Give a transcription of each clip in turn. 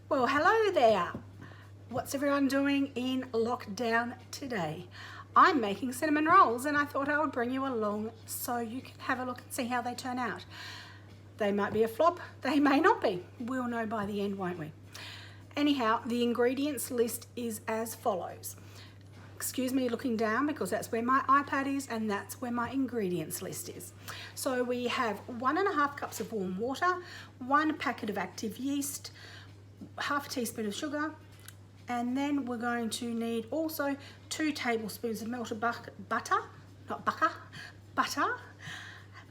Well, hello there. What's everyone doing in lockdown today? I'm making cinnamon rolls and I thought I would bring you along so you can have a look and see how they turn out. They might be a flop, they may not be. We'll know by the end, won't we? Anyhow, the ingredients list is as follows. Excuse me looking down because that's where my iPad is and that's where my ingredients list is. So we have 1.5 cups of warm water, 1 packet of active yeast, half a teaspoon of sugar, and then we're going to need also 2 tablespoons of melted butter,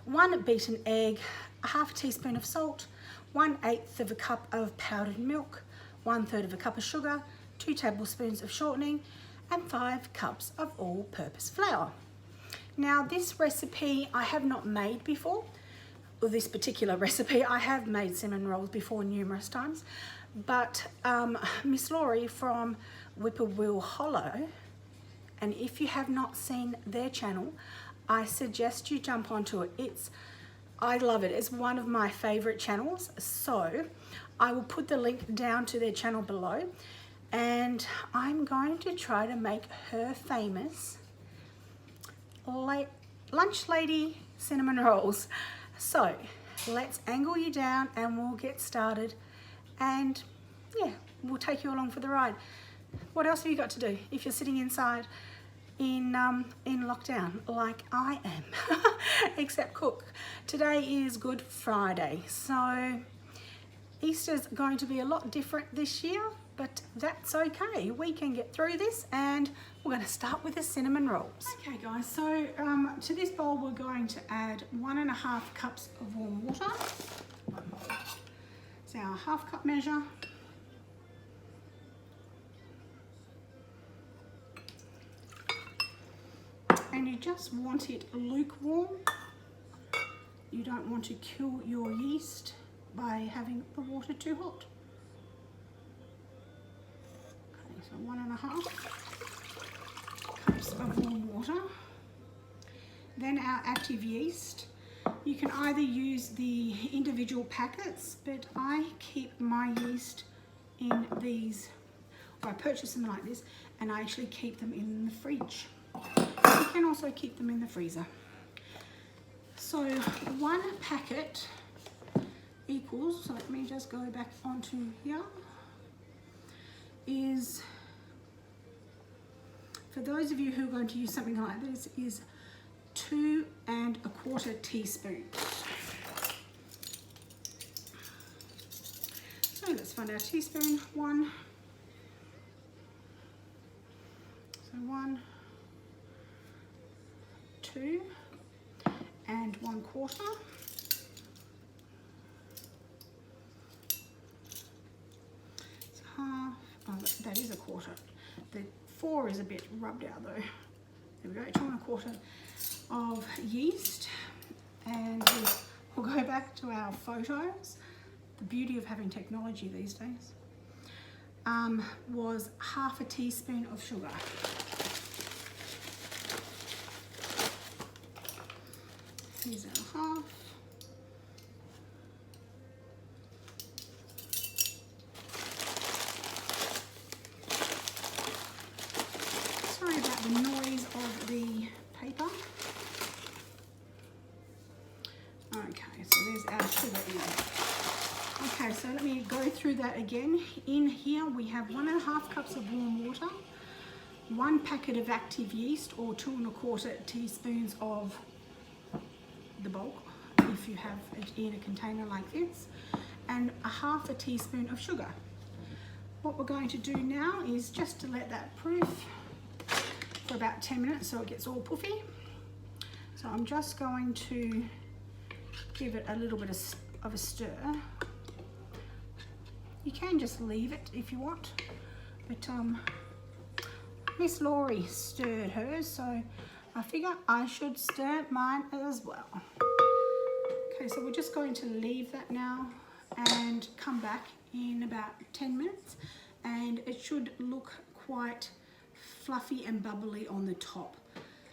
1 beaten egg, a half a teaspoon of salt, 1/8 of a cup of powdered milk, 1/3 of a cup of sugar, 2 tablespoons of shortening, and 5 cups of all-purpose flour. Now this recipe I have not made before. Well, this particular recipe, I have made cinnamon rolls before numerous times, but Miss Laurie from Whippoorwill Holler, and if you have not seen their channel, I suggest you jump onto it. I love it. It's one of my favorite channels, so I will put the link down to their channel below, and I'm going to try to make her famous lunch lady cinnamon rolls. So let's angle you down and we'll get started, and yeah, we'll take you along for the ride. What else have you got to do if you're sitting inside in lockdown like I am? Except cook. Today is Good Friday, so Easter's going to be a lot different this year, but that's okay. We can get through this, and we're going to start with the cinnamon rolls. Okay guys, so to this bowl we're going to add 1.5 cups of warm water. It's our 1/2 cup measure. And you just want it lukewarm. You don't want to kill your yeast by having the water too hot. Okay, so 1.5 cups of warm water. Then our active yeast. You can either use the individual packets, but I keep my yeast in these, or I purchase them like this, and I actually keep them in the fridge. You can also keep them in the freezer. So 1 packet equals, so let me just go back onto here, is, for those of you who are going to use something like this, is 2¼ teaspoons. So let's find our teaspoon. 1. So 1, 2, and 1/4. It's half. Oh, that is 1/4. The 4 is a bit rubbed out though. There we go. 2¼ of yeast, and we'll go back to our photos. The beauty of having technology these days. Was half a teaspoon of sugar. Here's our half. Sorry about the noise of the paper. Okay, so there's our sugar in. Okay, so let me go through that again. In here we have 1.5 cups of warm water, 1 packet of active yeast, or 2¼ teaspoons of the bulk if you have it in a container like this, and a half a teaspoon of sugar. What we're going to do now is just to let that proof for about 10 minutes so it gets all puffy. So I'm just going to give it a little bit of a stir. You can just leave it if you want, but Miss Laurie stirred hers, so I figure I should stir mine as well. Okay, so we're just going to leave that now and come back in about 10 minutes, and it should look quite fluffy and bubbly on the top.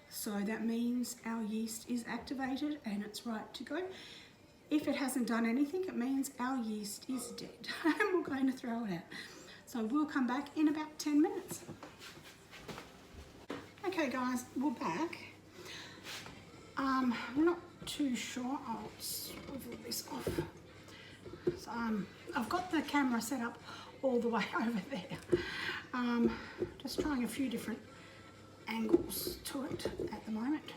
So that means our yeast is activated and it's right to go. If it hasn't done anything, it means our yeast is dead and we're going to throw it out. So we'll come back in about 10 minutes. Okay guys, we're back. I'm not too sure. I'll swivel this off. So, I've got the camera set up all the way over there. Just trying a few different angles to it at the moment.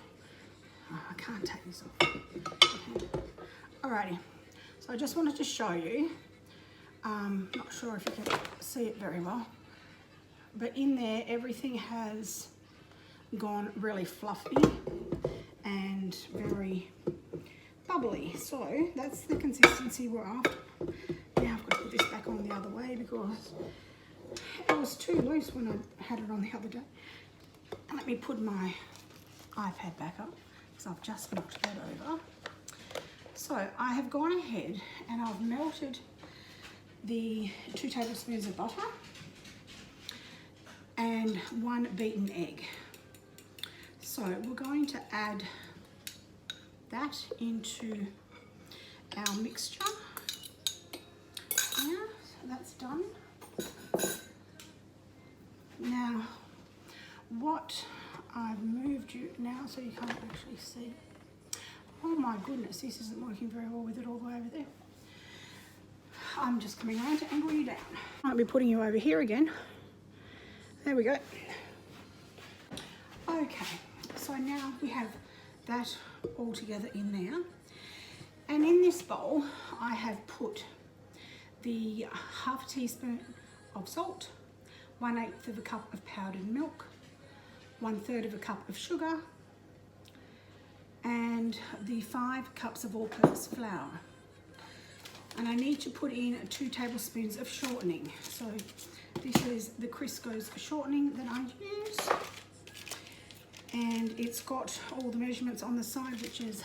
Oh, I can't take this off. Okay. Alrighty, so I just wanted to show you, not sure if you can see it very well, but in there everything has gone really fluffy and very bubbly. So that's the consistency we're after. Now I've got to put this back on the other way because it was too loose when I had it on the other day. And let me put my iPad back up because I've just knocked that over. So I have gone ahead and I've melted the 2 tablespoons of butter and 1 beaten egg. So we're going to add that into our mixture. Yeah, so that's done. Now, what I've moved you now so you can't actually see. Oh my goodness, this isn't working very well with it all the way over there. I'm just coming around to angle you down. I'll be putting you over here again. There we go. Okay, so now we have that all together in there. And in this bowl, I have put the ½ teaspoon of salt, 1/8 of a cup of powdered milk, 1/3 of a cup of sugar, and the 5 cups of all-purpose flour. And I need to put in 2 tablespoons of shortening. So this is the Crisco's shortening that I use. And it's got all the measurements on the side, which is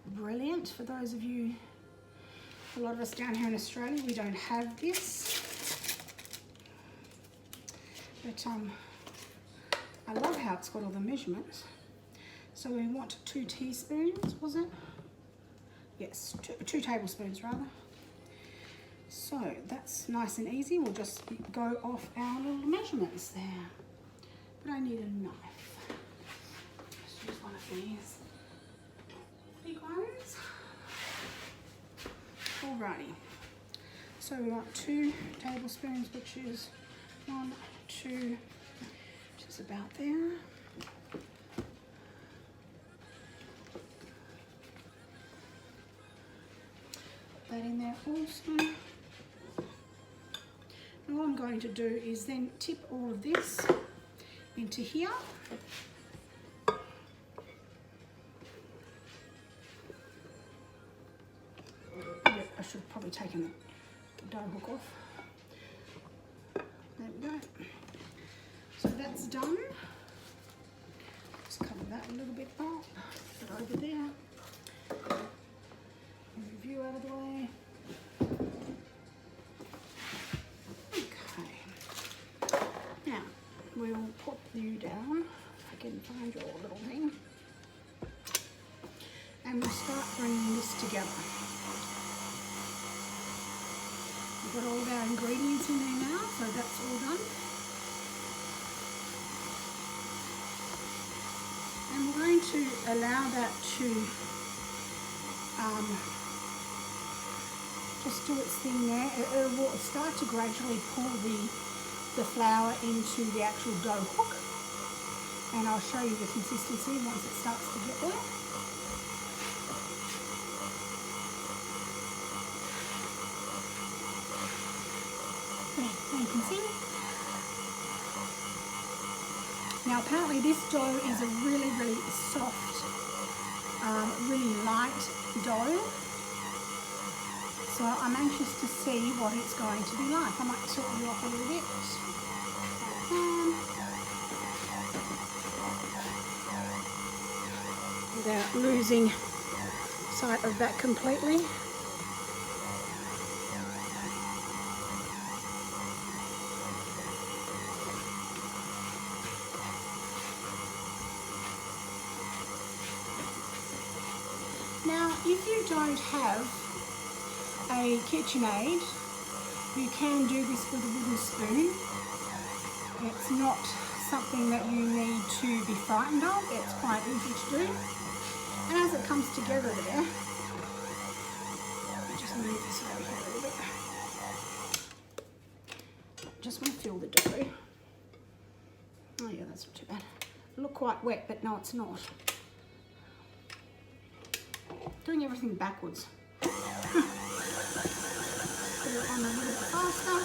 brilliant. For those of you, a lot of us down here in Australia, we don't have this. But I love how it's got all the measurements. So we want 2 teaspoons, was it? Yes, 2 tablespoons rather. So that's nice and easy. We'll just go off our little measurements there. But I need a knife. Let's use one of these big ones. Alrighty. So we want 2 tablespoons, which is 1, 2, which is about there. That in there also. And what I'm going to do is then tip all of this into here. I should have probably taken the dough hook off. There we go. So that's done. Just cover that a little bit up. Put it over there. View out of the way. Okay. Now we'll put you down. If I can find your little thing. And we'll start bringing this together. We've got all of our ingredients in there now, so that's all done. And we're going to allow that to just do its thing there. It will start to gradually pull the flour into the actual dough hook. And I'll show you the consistency once it starts to get there. There you can see. Now apparently this dough is a really, really soft, really light dough. So I'm anxious to see what it's going to be like. I might tilt you off a little bit. Without losing sight of that completely. Now, If you don't have a KitchenAid, you can do this with a wooden spoon. It's not something that you need to be frightened of. It's quite easy to do. And as it comes together there, I'll just move this over here a little bit. Just want to fill the dough. Oh yeah, that's not too bad. It looked quite wet, but no, it's not. Doing everything backwards. Put it on a little bit faster.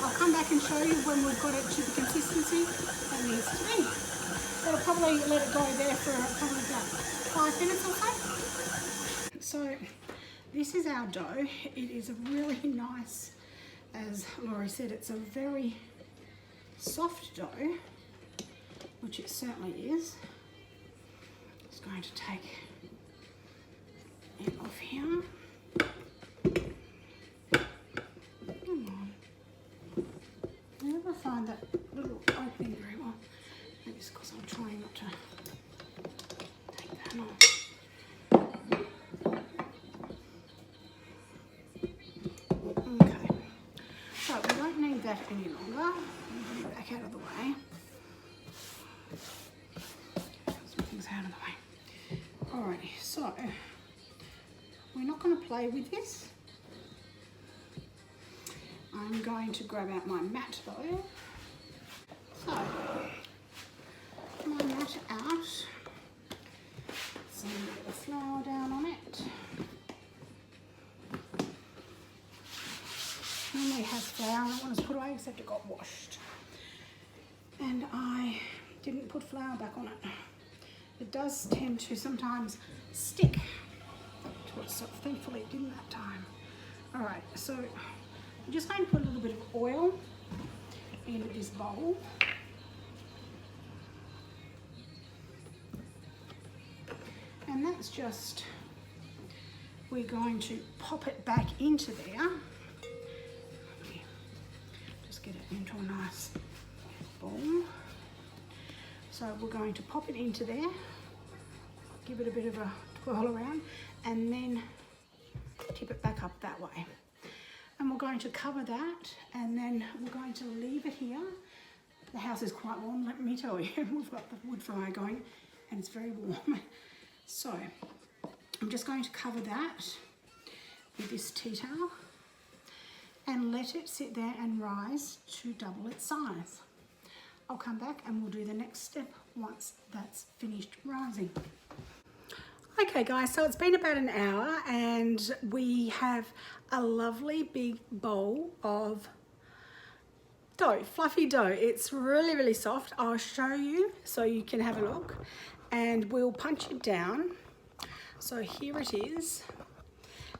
I'll come back and show you when we've got it to the consistency that needs to be. I'll probably let it go there for probably about 5 minutes or so. So this is our dough. It is a really nice, as Laurie said, it's a very soft dough, which it certainly is. Just going to take it off here. Come on. I never find that little opening very well. Maybe it's because I'm trying not to take that off. Okay. So we don't need that any longer. Move it back out of the way. Out of the way. Alrighty, so we're not going to play with this. I'm going to grab out my mat though. So, my mat out. Some bit of flour down on it. Normally has flour and I want to put away except it got washed. And I didn't put flour back on it. It does tend to sometimes stick to it, so thankfully it didn't that time. All right, so I'm just going to put a little bit of oil into this bowl. And that's just, we're going to pop it back into there. Just get it into a nice bowl. So we're going to pop it into there, give it a bit of a twirl around, and then tip it back up that way. And we're going to cover that, and then we're going to leave it here. The house is quite warm, let me tell you. We've got the wood fire going, and it's very warm. So I'm just going to cover that with this tea towel and let it sit there and rise to double its size. I'll come back and we'll do the next step once that's finished rising. Okay guys, so it's been about an hour and we have a lovely big bowl of dough, fluffy dough. It's really, really soft. I'll show you so you can have a look and we'll punch it down. So here it is.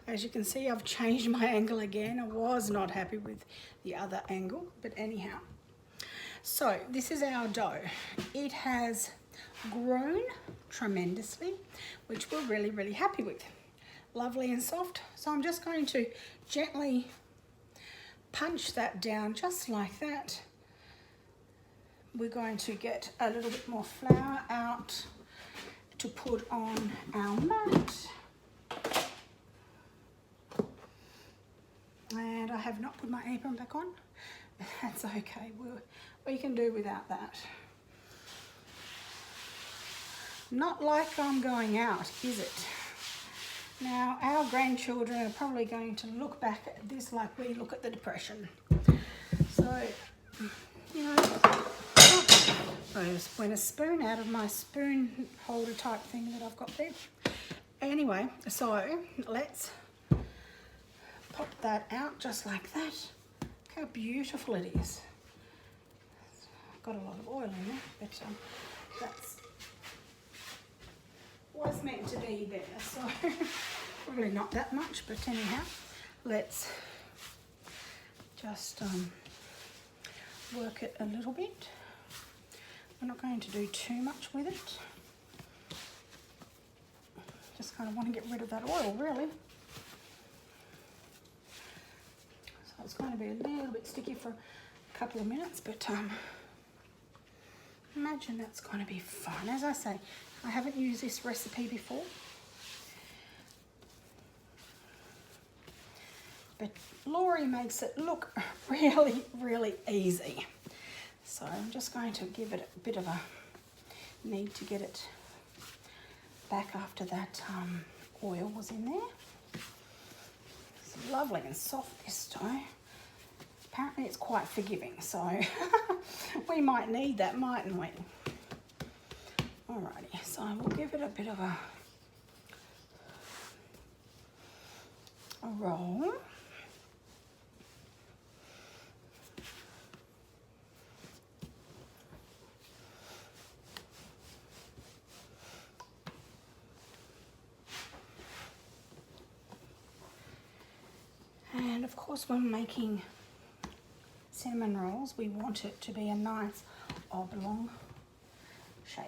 As you can see, I've changed my angle again. I was not happy with the other angle, but anyhow. So this is our dough. It has grown tremendously, which we're really, really happy with. Lovely and soft. So I'm just going to gently punch that down just like that. We're going to get a little bit more flour out to put on our mat. And I have not put my apron back on. That's okay, we can do without that. Not like I'm going out, is it? Now, our grandchildren are probably going to look back at this like we look at the Depression. So, you know, I just went a spoon out of my spoon holder type thing that I've got there. Anyway, so let's pop that out just like that. Look how beautiful it is. Got a lot of oil in there, but that's was meant to be there, so probably not that much, but anyhow, let's just work it a little bit. We're not going to do too much with it. Just kind of want to get rid of that oil, really. So it's going to be a little bit sticky for a couple of minutes, but imagine that's going to be fun. As I say, I haven't used this recipe before, but Laurie makes it look really, really easy. So I'm just going to give it a bit of a need to get it back after that oil was in there. It's lovely and soft, this dough. Apparently it's quite forgiving, so we might need that, mightn't we? Alrighty, so we'll give it a bit of a roll. And of course, when making cinnamon rolls, we want it to be a nice oblong shape.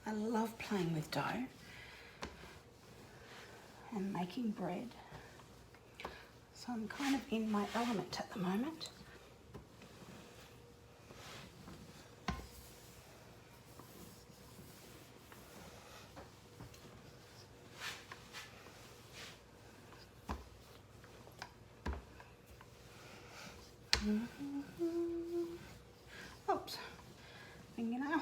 I love playing with dough and making bread. So I'm kind of in my element at the moment. Oops, fingernail.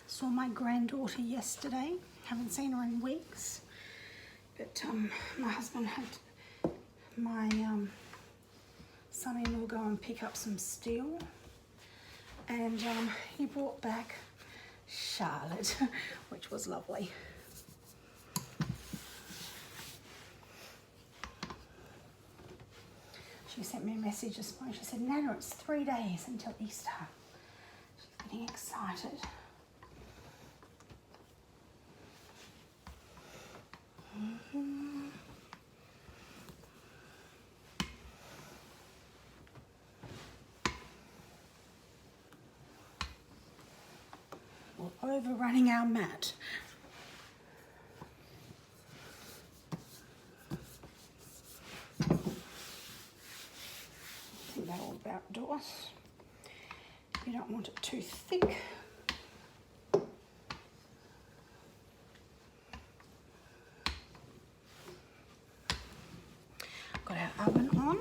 Saw my granddaughter yesterday. Haven't seen her in weeks. But my husband had my son-in-law go and pick up some steel, and he brought back Charlotte, which was lovely. She sent me a message this morning. She said, "Nana, it's 3 days until Easter." She's getting excited. We're overrunning our mat. I think that'll about do us. You don't want it too thick. Got our oven on.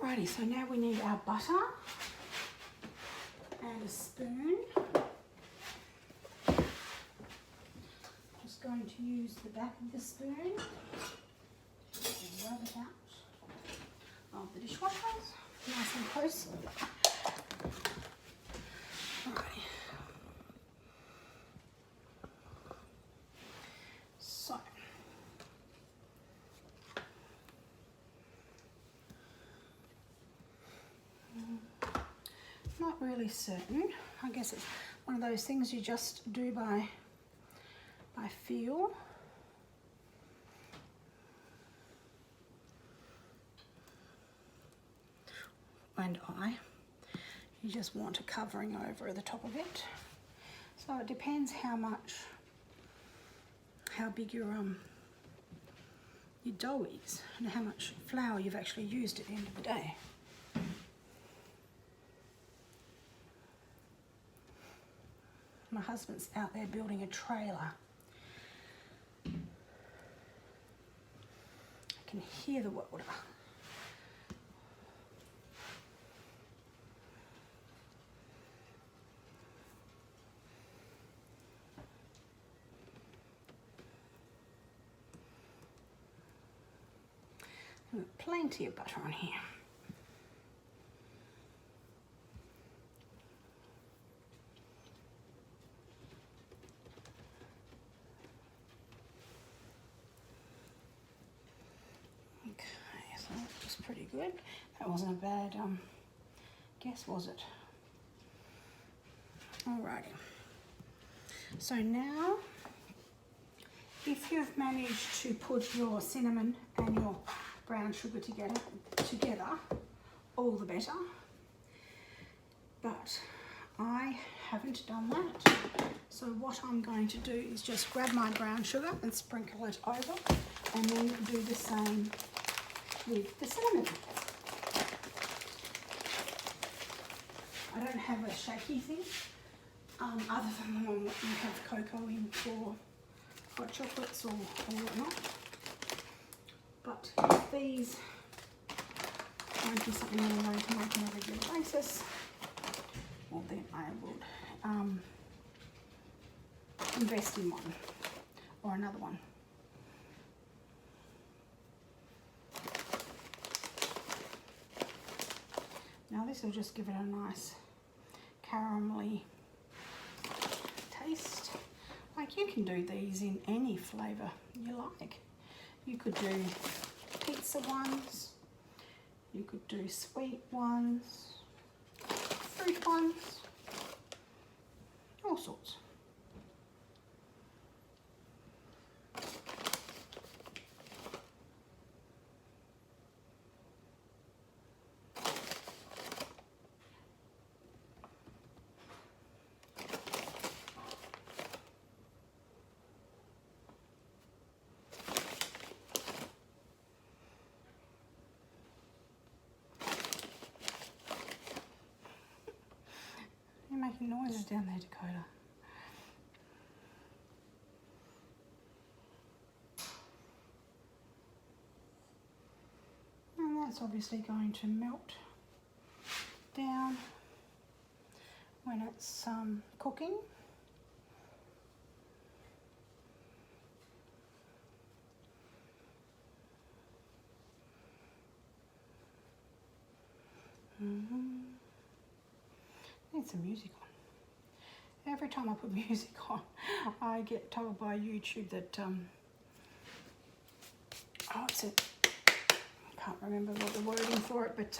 Alrighty, so now we need our butter and a spoon. Just going to use the back of the spoon and rub it out of the dishwasher, nice and close. Alrighty. So. Not really certain. I guess it's one of those things you just do by feel. And you just want a covering over the top of it. So it depends how big your dough is and how much flour you've actually used at the end of the day. My husband's out there building a trailer. I can hear the welder. Plenty of butter on here. Okay, so that was pretty good. That wasn't a bad guess, was it? Alrighty. So now, if you've managed to put your cinnamon and your brown sugar together, all the better. But I haven't done that. So what I'm going to do is just grab my brown sugar and sprinkle it over, and then do the same with the cinnamon. I don't have a shaky thing, other than the one that you have cocoa in for hot chocolates or whatnot. But if these won't be something I'm going to make on a regular basis, well then I would invest in one or another one. Now this will just give it a nice caramelly taste. Like, you can do these in any flavour you like. You could do pizza ones, you could do sweet ones, fruit ones, all sorts. You're making noises down there, Dakota. And that's obviously going to melt down when it's cooking. Need some music on. Every time I put music on, I get told by YouTube that, what's it? I can't remember what the wording for it, but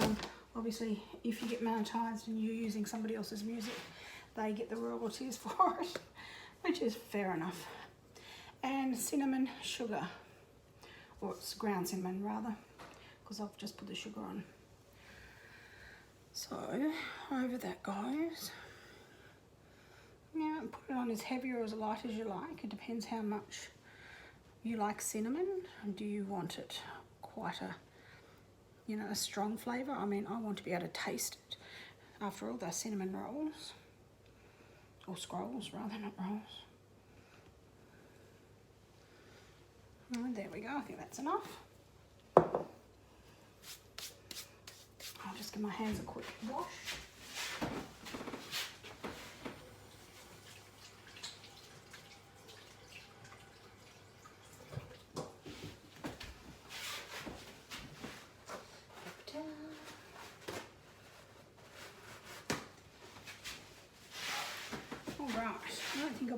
obviously if you get monetized and you're using somebody else's music, they get the royalties for it, which is fair enough. And cinnamon sugar, or it's ground cinnamon rather, because I've just put the sugar on. So over that goes. Now put it on as heavy or as light as you like. It depends how much you like cinnamon. Do you want it quite a, you know, a strong flavour? I mean, I want to be able to taste it. After all, they're cinnamon rolls, or scrolls rather, not rolls. And there we go. I think that's enough. I'll just give my hands a quick wash. All right. I don't think I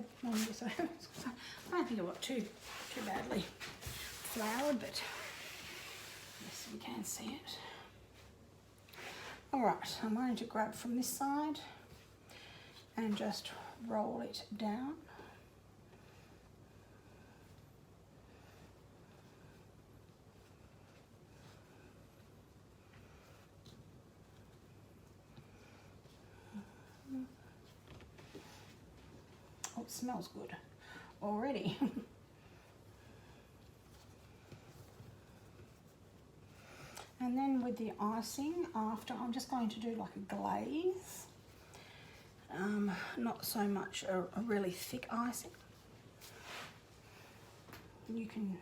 got too badly floured, but yes, we can see it. Alright, I'm going to grab from this side and just roll it down. Oh, it smells good already. And then with the icing after, I'm just going to do like a glaze. Not so much a really thick icing. You can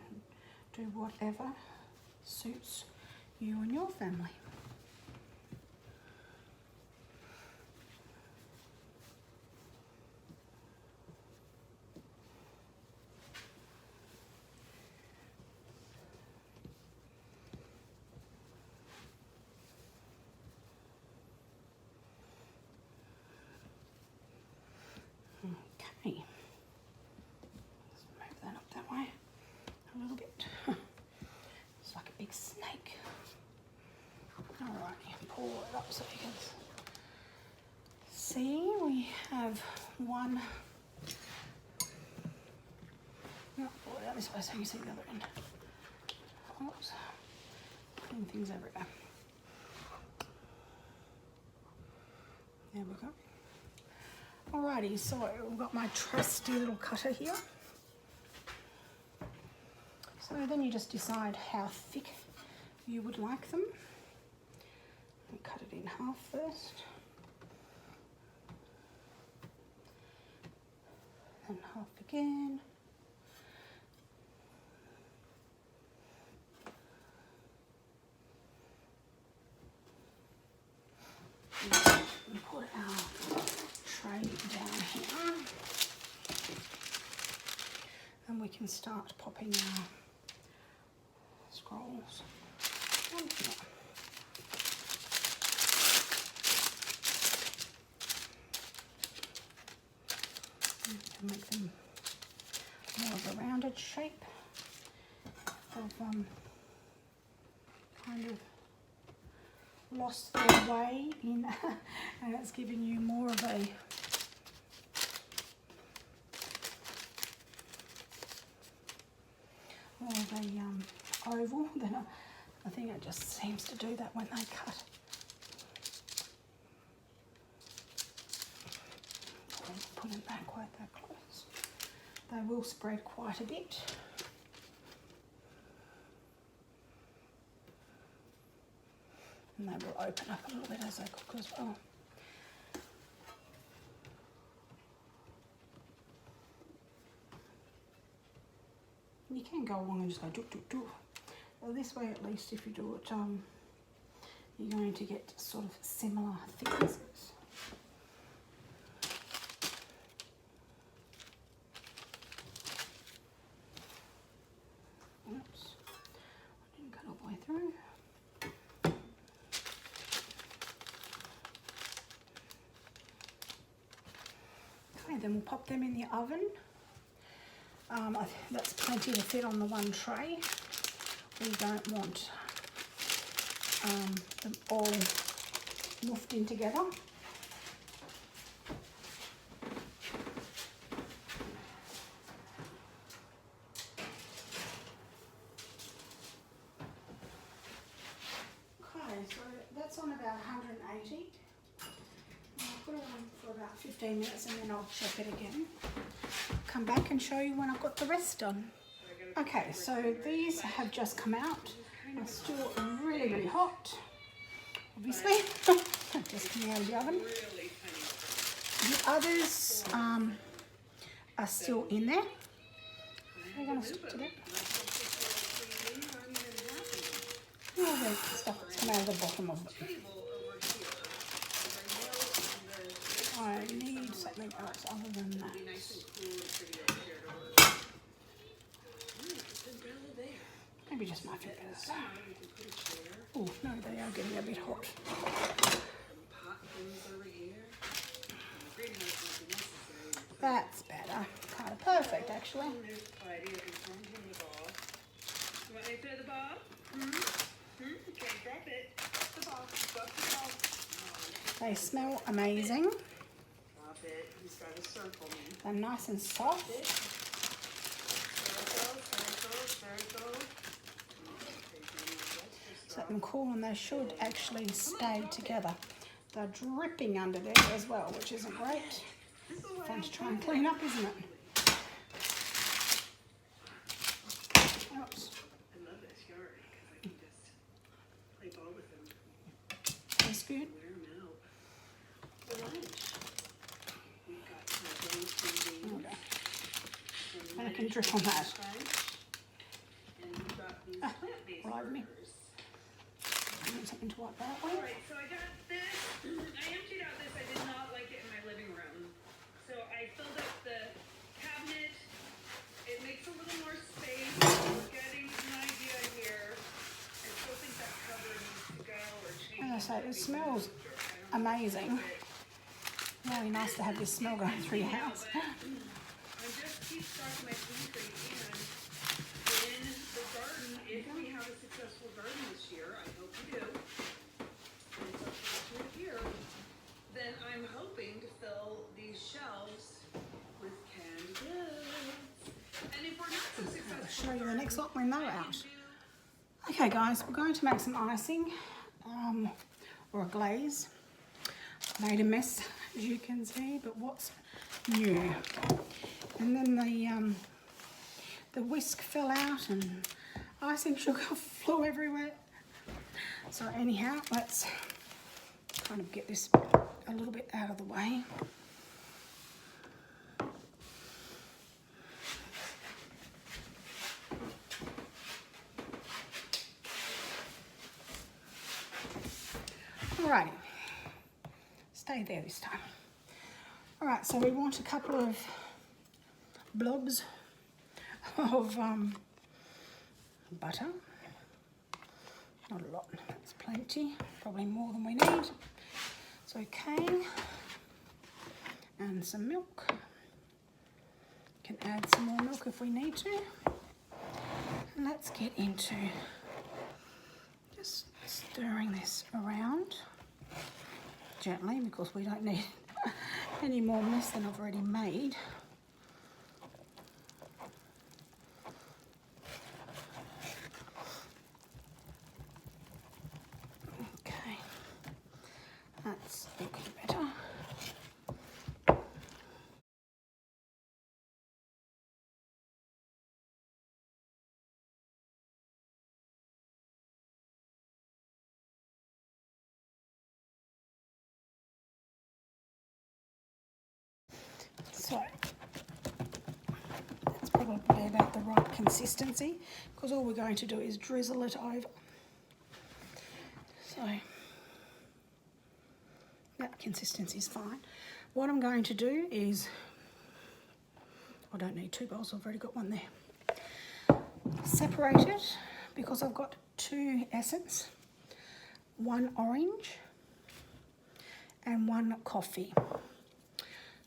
do whatever suits you and your family. up so you can see. We have one. No, pull it out this way so you can see the other end. Oops. Putting things everywhere. There we go. Alrighty, so we've got my trusty little cutter here. So then you just decide how thick you would like them. And cut it in half first. And half again. And put our tray down here. And we can start popping our scrolls on here. And make them more of a rounded shape. They've kind of lost their way in and it's giving you more of a oval. Then I think it just seems to do that when they cut. Put them back quite that close. They will spread quite a bit. And they will open up a little bit as they cook as well. You can go along and just go do do do. Well, this way, at least, if you do it, you're going to get sort of similar thicknesses. Oops, I didn't cut all the way through. Okay, then we'll pop them in the oven. That's plenty to fit on the one tray. We don't want them all muffed in together. Okay, so that's on about 180. I'll put it on for about 15 minutes and then I'll check it again. Come back and show you when I've got the rest done. Okay, so these have just come out. They're still really, really hot, obviously. Just coming out of the oven. The others are still in there. They're going to stick to that. All the stuff that's come out of the bottom of them. I need something else other than that. Maybe just my fingers. Oh, no, they are getting a bit hot. That's better. Kind of perfect, actually. They smell amazing. They're nice and soft. So let them cool and they should actually stay together. They're dripping under there as well, which isn't great. Fun to try and clean up, isn't it? Oops. That's good. Okay. And I can drip on that. Right me. I need something to wipe that with. Alright, so I got this. I emptied out this. I did not like it in my living room. So I filled up the cabinet. It makes a little more space. We're getting an idea here. I still think that cupboard needs to go or change. As I say, it smells amazing. Really nice to have this smell going through your house. I just keep stocking my pantry and in the garden, if we have a successful garden this year, I hope we do. And it's up to I'll show you the next lot when they're out. Okay guys, we're going to make some icing or a glaze. Made a mess as you can see, but what's new? And then the whisk fell out and icing sugar flew everywhere. So anyhow, let's kind of get this a little bit out of the way. Alrighty, stay there this time. Alright, so we want a couple of blobs of butter. Not a lot, that's plenty, probably more than we need. It's okay. And some milk. Can add some more milk if we need to. And let's get into just stirring this around gently because we don't need any more mess than I've already made. Okay, that's looking better. So that's probably about the right consistency because all we're going to do is drizzle it over. So that consistency is fine. What I'm going to do is, I don't need 2 bowls, I've already got one there. Separate it because I've got 2 essence, 1 orange and 1 coffee.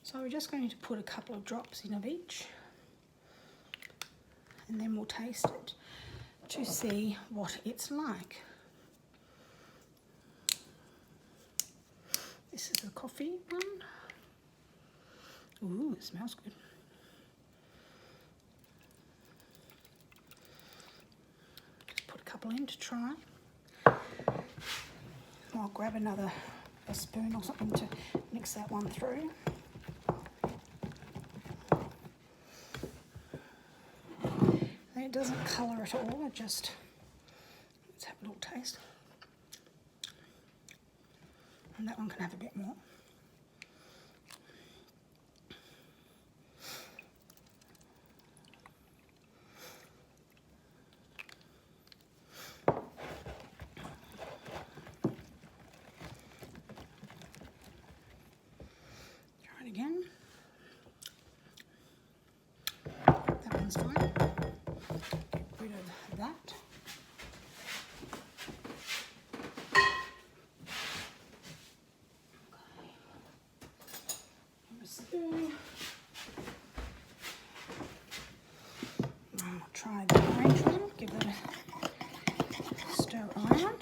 So we're just going to put a couple of drops in of each and then we'll taste it to see what it's like. This is the coffee one. Ooh, it smells good. Just put a couple in to try. I'll grab a spoon or something to mix that one through. It doesn't colour at all, it just, let's have a little taste. And that one can have a bit more. Try it again. That one's fine. Get rid of that. I'll try the orange one, give it a stir around.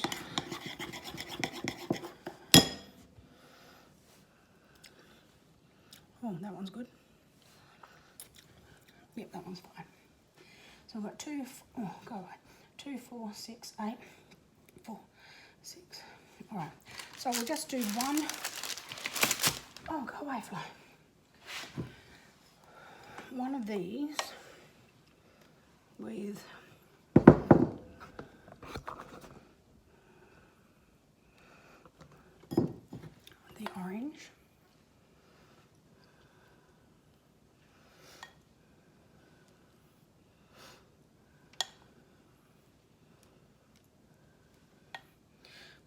Oh, that one's good. Yep, that one's fine. So I've got 2, oh, go away. 2, 4, 6, 8, 4, 6. All right, so we'll just do 1. Oh, go away, Flo. 1 of these with the orange.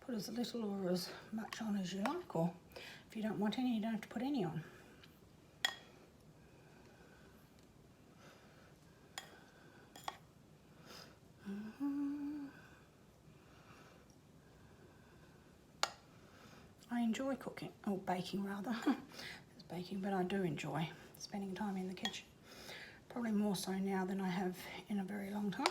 Put as little or as much on as you like, or if you don't want any, you don't have to put any on. I enjoy cooking, or baking rather. It's baking, but I do enjoy spending time in the kitchen. Probably more so now than I have in a very long time.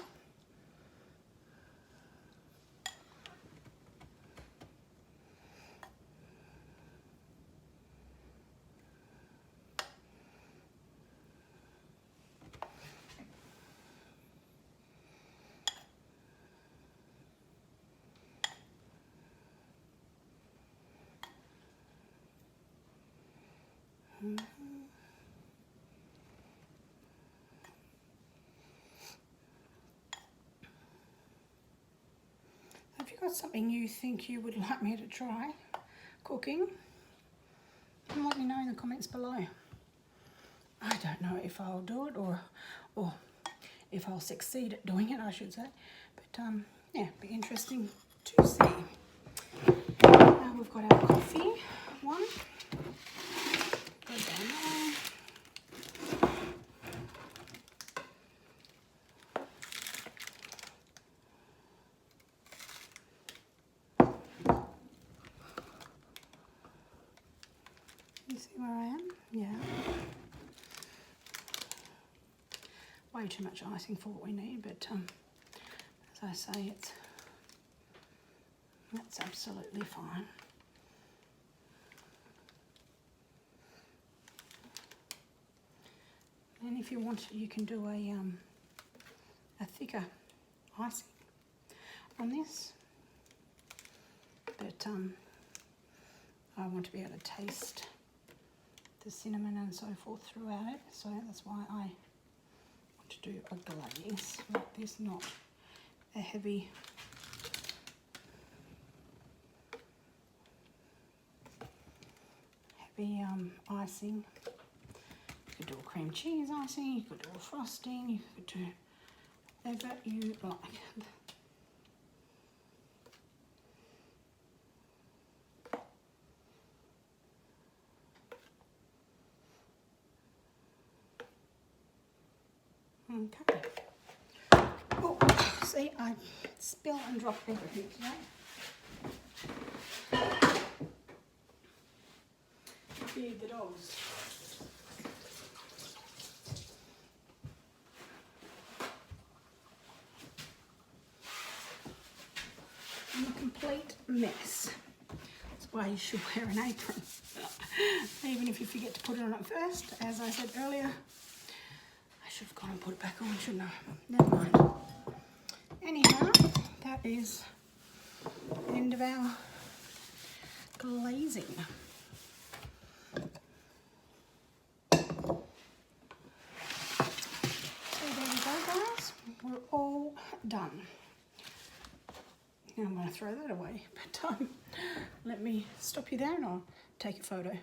got something you think you would like me to try cooking, and let me know in the comments below. I don't know if I'll do it or if I'll succeed at doing it, I should say. But yeah, be interesting to see. Now we've got our coffee one. Go down there. You see where I am? Yeah. Way too much icing for what we need, but as I say, that's absolutely fine. And if you want, you can do a thicker icing on this, but I want to be able to taste the cinnamon and so forth throughout it, so that's why I want to do a glaze like this, not a heavy icing. You could do a cream cheese icing, you could do a frosting, you could do whatever you like. Okay. Oh, see, I spill and drop everything today. Feed the dogs. I'm a complete mess. That's why you should wear an apron. Even if you forget to put it on at first, as I said earlier. I should have gone and put it back on, shouldn't I? Never mind. Anyhow, that is the end of our glazing. So there we go, guys. We're all done. Now I'm going to throw that away, but let me stop you there and I'll take a photo.